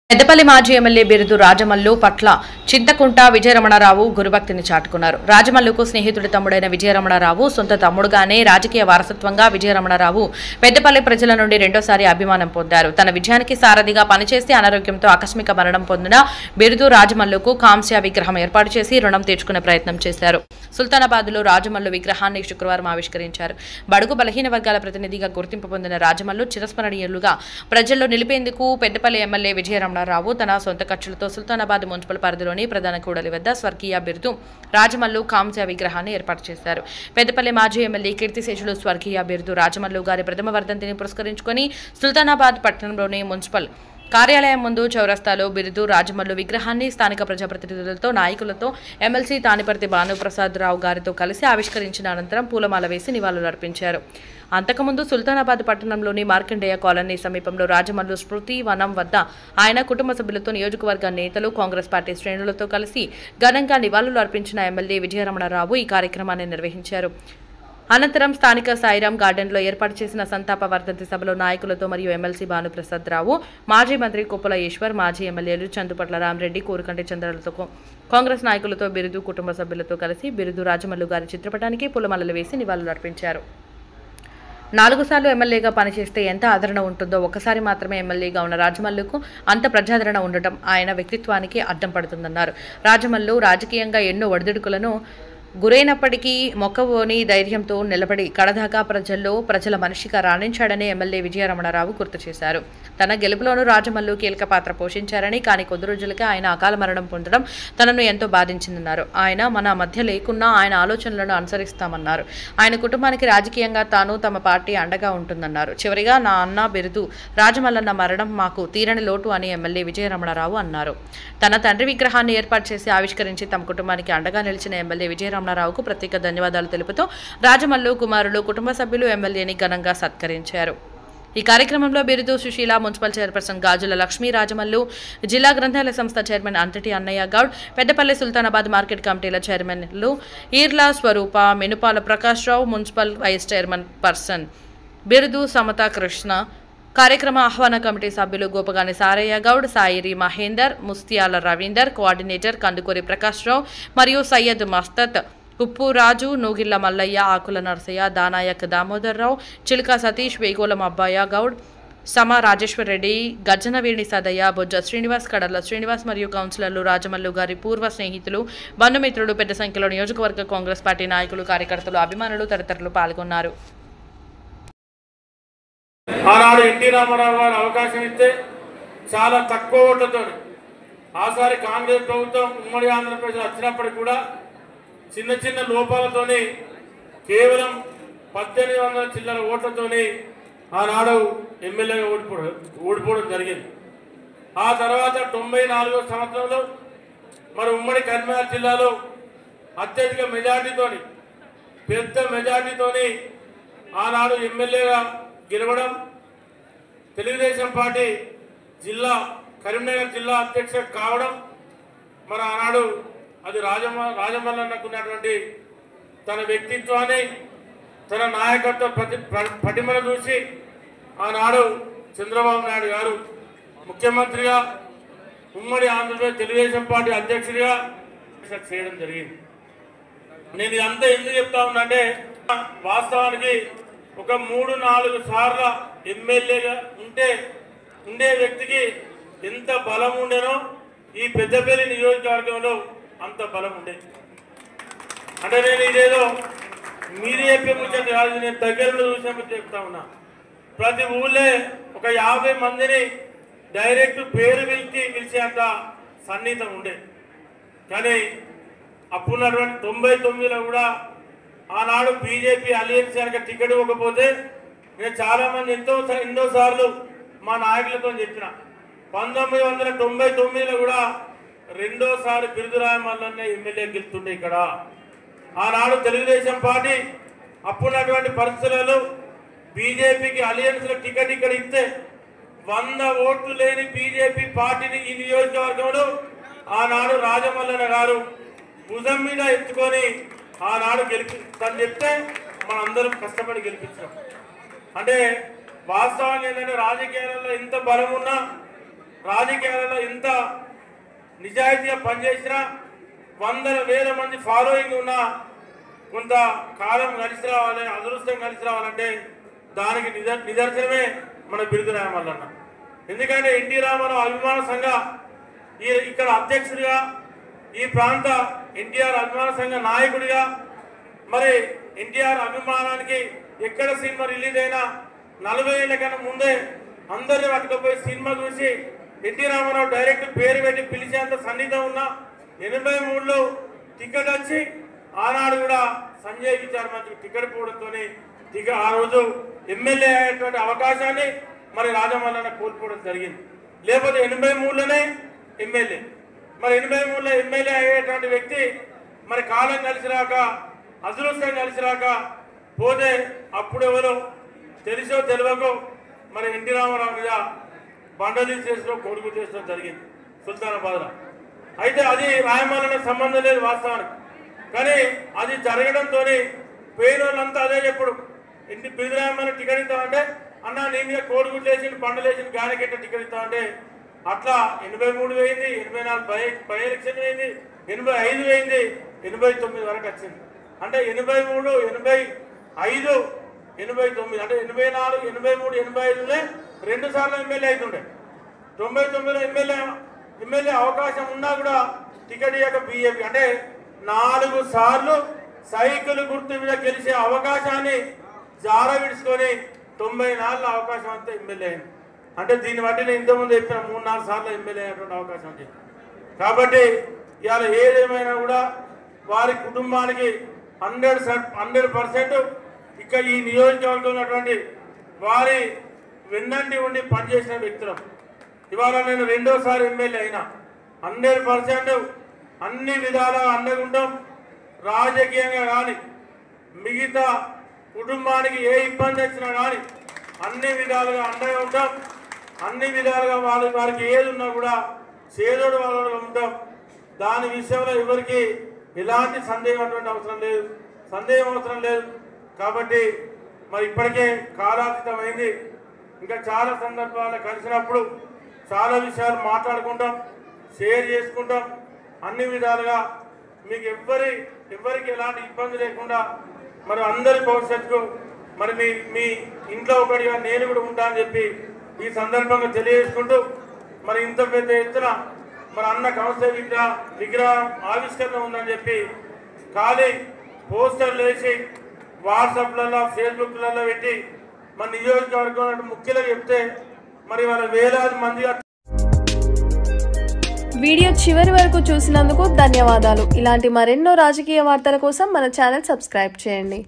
పెద్దపల్లి మాజీ ఎమ్మెల్యే బిరుదు రాజమల్లు పట్ల చింతకుంట విజయరమణారావు గురుభక్తిని చాటుకున్నారు. రాజమల్లుకు స్నేహితుడి తమ్ముడైన విజయరమణారావు సొంత తమ్ముడుగానే రాజకీయ వారసత్వంగా విజయరమణారావు పెద్దపల్లి ప్రజల నుండి రెండోసారి అభిమానం పొందారు. తన విజయానికి సారథిగా పనిచేసి అనారోగ్యంతో ఆకస్మిక మరణం పొందిన బిరుదు రాజమల్లుకు కాంస్య విగ్రహం ఏర్పాటు చేసి రుణం తీర్చుకునే ప్రయత్నం చేశారు. సుల్తానాబాద్లో రాజమల్లు విగ్రహాన్ని శుక్రవారం ఆవిష్కరించారు. బడుగు బలహీన వర్గాల ప్రతినిధిగా గుర్తింపు పొందిన రాజమల్లు చిరస్మరణీయులుగా ప్రజల్లో నిలిపేందుకు పెద్దపల్లి ఎమ్మెల్యే విజయరమణారావు తన సొంత ఖర్చులతో సుల్తానాబాద్ మున్సిపల్ పరిధిలోని ప్రధాన కూడలి వద్ద స్వర్గీయ బిరుదు రాజమల్లు కాంస్య విగ్రహాన్ని ఏర్పాటు చేశారు. పెద్దపల్లి మాజీ ఎమ్మెల్యే కీర్తిశేషులు స్వర్గీయ బిరుదు రాజమల్లు గారి ప్రథమ వర్ధంతిని పురస్కరించుకుని సుల్తానాబాద్ పట్టణంలోని మున్సిపల్ కార్యాలయం ముందు చౌరస్తాలో బిరుదు రాజమల్లు విగ్రహాన్ని స్థానిక ప్రజాప్రతినిధులతో నాయకులతో ఎమ్మెల్సీ తానిపర్తి భానుప్రసాద్ రావు గారితో కలిసి ఆవిష్కరించిన అనంతరం పూలమాల వేసి నివాళులర్పించారు. అంతకుముందు సుల్తానాబాద్ పట్టణంలోని మార్కండేయ కాలనీ సమీపంలో రాజమల్లు స్మృతి వనం వద్ద ఆయన కుటుంబ సభ్యులతో నియోజకవర్గ నేతలు కాంగ్రెస్ పార్టీ శ్రేణులతో కలిసి ఘనంగా నివాళులు అర్పించిన ఎమ్మెల్యే విజయరమణారావు ఈ కార్యక్రమాన్ని నిర్వహించారు. అనంతరం స్థానిక సాయిరాం గార్డెన్లో ఏర్పాటు చేసిన సంతాప వర్ధంతి సభలో నాయకులతో మరియు ఎమ్మెల్సీ భానుప్రసాద్ రావు, మాజీ మంత్రి కొప్పుల ఈశ్వర్, మాజీ ఎమ్మెల్యేలు చందుపట్ల రామరెడ్డి, కోరుకంటి చంద్రలతో కాంగ్రెస్ నాయకులతో బిరుదు కుటుంబ సభ్యులతో కలిసి బిరుదు రాజమల్లు గారి చిత్రపటానికి పూలమాలలు వేసి నివాళులర్పించారు. 4 సార్లు ఎమ్మెల్యేగా పనిచేస్తే ఎంత ఆదరణ ఉంటుందో ఒక్కసారి మాత్రమే ఎమ్మెల్యేగా ఉన్న రాజమల్లుకు అంత ప్రజాదరణ ఉండటం ఆయన వ్యక్తిత్వానికి అడ్డం పడుతుందన్నారు. రాజమల్లు రాజకీయంగా ఎన్నో ఒడిదుడుకులను గురైనప్పటికీ మొక్కవోని ధైర్యంతో నిలబడి కడదాకా ప్రజల మనిషిగా రాణించాడని ఎమ్మెల్యే విజయరమణారావు గుర్తు చేశారు. తన గెలుపులోనూ రాజమల్లు కీలక పాత్ర పోషించారని, కానీ కొద్ది రోజులకే ఆయన అకాల మరణం పొందడం తనను ఎంతో బాధించిందన్నారు. ఆయన మన మధ్య లేకున్నా ఆయన ఆలోచనలను అనుసరిస్తామన్నారు. ఆయన కుటుంబానికి రాజకీయంగా తాను తమ పార్టీ అండగా ఉంటుందన్నారు. చివరిగా నా అన్న బిరుదు రాజమల్లన్న మరణం మాకు తీరని లోటు అని ఎమ్మెల్యే విజయరమణారావు అన్నారు. తన తండ్రి విగ్రహాన్ని ఏర్పాటు చేసి ఆవిష్కరించి తమ కుటుంబానికి అండగా నిలిచిన ఎమ్మెల్యే విజయరమణారావుకు ప్రత్యేక ధన్యవాదాలు తెలుపుతూ రాజమల్లు కుమారులు, కుటుంబ సభ్యులు ఎమ్మెల్యేని ఘనంగా సత్కరించారు. ఈ కార్యక్రమంలో బిరుదు సుశీల, మున్సిపల్ చైర్పర్సన్ గాజుల లక్ష్మీ రాజమల్లు, జిల్లా గ్రంథాలయ సంస్థ చైర్మన్ అంతటి అన్నయ్య గౌడ్, పెద్దపల్లి సుల్తానాబాద్ మార్కెట్ కమిటీల చైర్మన్లు ఈర్ల స్వరూప, మెనుపాల ప్రకాష్ రావు, మున్సిపల్ వైస్ చైర్మన్ పర్సన్ బిరుదు సమత కృష్ణ, కార్యక్రమ ఆహ్వాన కమిటీ సభ్యులు గోపగాని సారయ్య గౌడ్, సాయిరి మహేందర్, ముస్తియాల రవీందర్, కోఆర్డినేటర్ కందుకూరి ప్రకాష్ రావు మరియు సయ్యద్ మస్తత్, ఉప్పు రాజు, నూగిళ్ల మల్లయ్య, ఆకుల నరసయ్య, దానాయక్ దామోదర్ రావు, చిలుక సతీష్, వేగోలం అబ్బాయ గౌడ్, సమా రాజేశ్వర్ రెడ్డి, గర్జనవేణి సదయ్య, బొజ్జ శ్రీనివాస్, కడర్ల శ్రీనివాస్ మరియు కౌన్సిలర్లు, రాజమల్లు గారి పూర్వ స్నేహితులు, బంధుమిత్రులు, పెద్ద సంఖ్యలో నియోజకవర్గ కాంగ్రెస్ పార్టీ నాయకులు, కార్యకర్తలు, అభిమానులు తదితరులు పాల్గొన్నారు. ఆనాడు ఎన్టీ రామారావు గారు అవకాశం ఇస్తే చాలా తక్కువ ఓట్లతో ఆసారి కాంగ్రెస్ ప్రభుత్వం ఉమ్మడి ఆంధ్రప్రదేశ్ వచ్చినప్పటికి కూడా చిన్న చిన్న లోపాలతోని కేవలం 1800 చిల్లర ఓట్లతోని ఆనాడు ఎమ్మెల్యేగా ఓడిపోవడం జరిగింది. ఆ తర్వాత 94వ సంవత్సరంలో మరి ఉమ్మడి కరీంనగర్ జిల్లాలో అత్యధిక మెజార్టీతోని, పెద్ద మెజార్టీతోని ఆనాడు ఎమ్మెల్యేగా గెలవడం, తెలుగుదేశం పార్టీ కరీంనగర్ జిల్లా అధ్యక్షుడు కావడం, మరి ఆనాడు అది రాజమల్లన్నకున్నటువంటి తన వ్యక్తిత్వాన్ని, తన నాయకత్వ పటిమను చూసి ఆనాడు చంద్రబాబు నాయుడు గారు ముఖ్యమంత్రిగా, ఉమ్మడి ఆంధ్రప్రదేశ్ తెలుగుదేశం పార్టీ అధ్యక్షుడిగా చేయడం జరిగింది. నేను ఇదంతా ఎందుకు చెప్తా ఉన్నానంటే, వాస్తవానికి ఒక 3-4 సార్ల ఎమ్మెల్యేగా ఉండే వ్యక్తికి ఎంత బలం ఉండేనో ఈ పెద్దపల్లి నియోజకవర్గంలో అంత బలం ఉండే. అంటే నేను ఇదేదో మీరు చెప్పే ముచ్చట కాదు, నేను దగ్గరలో చూసినప్పుడు చెప్తా ఉన్నా. ప్రతి ఊళ్ళే ఒక 50 మందిని డైరెక్ట్ పేరు పిలిచేంత సన్నిహితం ఉండే. కానీ అప్పుడున్నటువంటి 99లో కూడా ఆనాడు బీజేపీ అలయన్స్ కనుక టికెట్ ఇవ్వకపోతే నేను చాలామంది ఎన్నోసార్లు మా నాయకులతో చెప్పిన, 1999లో కూడా రెండోసారి బిరుదు రాజమల్లన్న ఎమ్మెల్యే గెలుతుండే ఇక్కడ. ఆనాడు తెలుగుదేశం పార్టీ అప్పుడున్నటువంటి పరిస్థితులలో బీజేపీకి అలయన్స్లో టికెట్ ఇక్కడ ఇస్తే 100 ఓట్లు లేని బీజేపీ పార్టీని ఈ నియోజకవర్గంలో ఆనాడు రాజమల్లన్న గారు భుజం మీద ఎత్తుకొని ఆనాడు తను చెప్తే మనందరం కష్టపడి గెలిపించాం. అంటే వాస్తవానికి ఏంటంటే రాజకీయాలలో ఎంత బలం ఉన్నా రాజకీయాలలో ఎంత నిజాయితీగా పనిచేసినా వందల వేల మంది ఫాలోయింగ్ ఉన్న కొంత కాలం కలిసి రావాలి, అదృష్టం కలిసి రావాలంటే దానికి నిదర్శనమే మన బిరుదు రామల్లన్న. ఎందుకంటే ఎన్టీ రామారావు అభిమాన సంఘ ఇక్కడ అధ్యక్షుడిగా, ఈ ప్రాంత ఎన్టీఆర్ అభిమాన సంఘ నాయకుడిగా, మరి ఎన్టీఆర్ అభిమానానికి ఎక్కడ సినిమా రిలీజ్ అయినా 40 ఏళ్ల కన్నా ముందే అందరిని పట్టుకుపోయి సినిమా చూసి ఎన్టీ రామారావు డైరెక్ట్ పేరు పెట్టి పిలిచేంత సన్నిహితం ఉన్న 83లో టికెట్ వచ్చి ఆనాడు కూడా సంజయ్ విచార్ మంత్రికి టికెట్ పోవడంతో ఆ రోజు ఎమ్మెల్యే అయ్యేటువంటి అవకాశాన్ని మరి రాజమల్లన్న కోల్పోవడం జరిగింది. లేకపోతే 83లోనే ఎమ్మెల్యే, మరి 83లో ఎమ్మెల్యే అయ్యేటువంటి వ్యక్తి మరి కాలం కలిసి రాక, అదృష్టం కలిసి రాక పోతే అప్పుడు ఎవరో తెలిసో తెలియకో మరి ఎన్టీ రామారావు మీద బండలి చేసిలో కొడుకు చేసడం జరిగింది సుల్తానాబాద్లో. అయితే అది రాయమల్లన్న సంబంధం లేదు వాస్తవానికి, కానీ అది జరగడంతో పోయిన వాళ్ళంతా అదే చెప్పుడు, ఎన్ని బిరుదు రాయమల్ల టికెట్ ఇస్తామంటే అన్న నీ మీద కోడిగుడ్లు వేసి బండలు వేసి గానకెట్ట టికెట్ ఇస్తామంటే అట్లా 83 వేయింది, 84 బై ఎలక్షన్ వేయింది, 85 వేయింది, 89 వరకు వచ్చింది. అంటే 83, 85, 89 అంటే 84, 83, 85లే 2 సార్లు ఎమ్మెల్యే అవుతుండే. 99లో ఎమ్మెల్యే అవకాశం ఉన్నా కూడా టికెట్ ఇవ్వక బీజేపీ అంటే 4 సార్లు సైకిల్ గుర్తు మీద గెలిచే అవకాశాన్ని జార విడుచుకొని 94 అవకాశం అంతా ఎమ్మెల్యే అయింది. అంటే దీన్ని బట్టి నేను ఇంతకుముందు చెప్పిన 3-4 సార్లు ఎమ్మెల్యే అయ్యేటువంటి అవకాశం ఉంది. కాబట్టి ఇవాళ ఏదేమైనా కూడా వారి కుటుంబానికి 100% ఇక ఈ నియోజకవర్గంలో ఉన్నటువంటి వారి వెన్నంటి ఉండి పనిచేసిన వ్యక్తులు. ఇవాళ నేను 2వ సారి ఎమ్మెల్యే అయినా 100% అన్ని విధాలుగా అండగుంటాం. రాజకీయంగా కానీ మిగతా కుటుంబానికి ఏ ఇబ్బంది వచ్చినా కానీ అన్ని విధాలుగా అండగా ఉంటాం. అన్ని విధాలుగా వారికి ఏది ఉన్నా కూడా చేదోడు వాళ్ళగా ఉంటాం. దాని విషయంలో ఎవరికి ఎలాంటి సందేహం అవసరం లేదు. కాబట్టి మరి ఇప్పటికే కాలాతీతమైంది. ఇంకా చాలా సందర్భాలు కలిసినప్పుడు చాలా విషయాలు మాట్లాడుకుంటాం, షేర్ చేసుకుంటాం. అన్ని విధాలుగా మీకు ఎవరికి ఎలాంటి ఇబ్బంది లేకుండా మరి అందరి భవిష్యత్తుకు మరి మీ ఇంట్లో ఒకటిగా నేను కూడా ఉంటా అని చెప్పి ఈ సందర్భంగా తెలియజేసుకుంటూ మరి ఇంత పెద్ద ఎత్తున మరి అన్న కౌన్సిల్ విగ్రహం ఆవిష్కరణ ఉందని చెప్పి ఖాళీ పోస్టర్లు వేసి వాట్సాప్లలో ఫేస్బుక్లలో పెట్టి మన నియోజకవర్గం ముఖ్యంగా చెప్తే మరి వాళ్ళ వేలాది మందిగా. వీడియో చివరి వరకు చూసినందుకు ధన్యవాదాలు. ఇలాంటి మరెన్నో రాజకీయ వార్తల కోసం మన ఛానల్ సబ్స్క్రైబ్ చేయండి.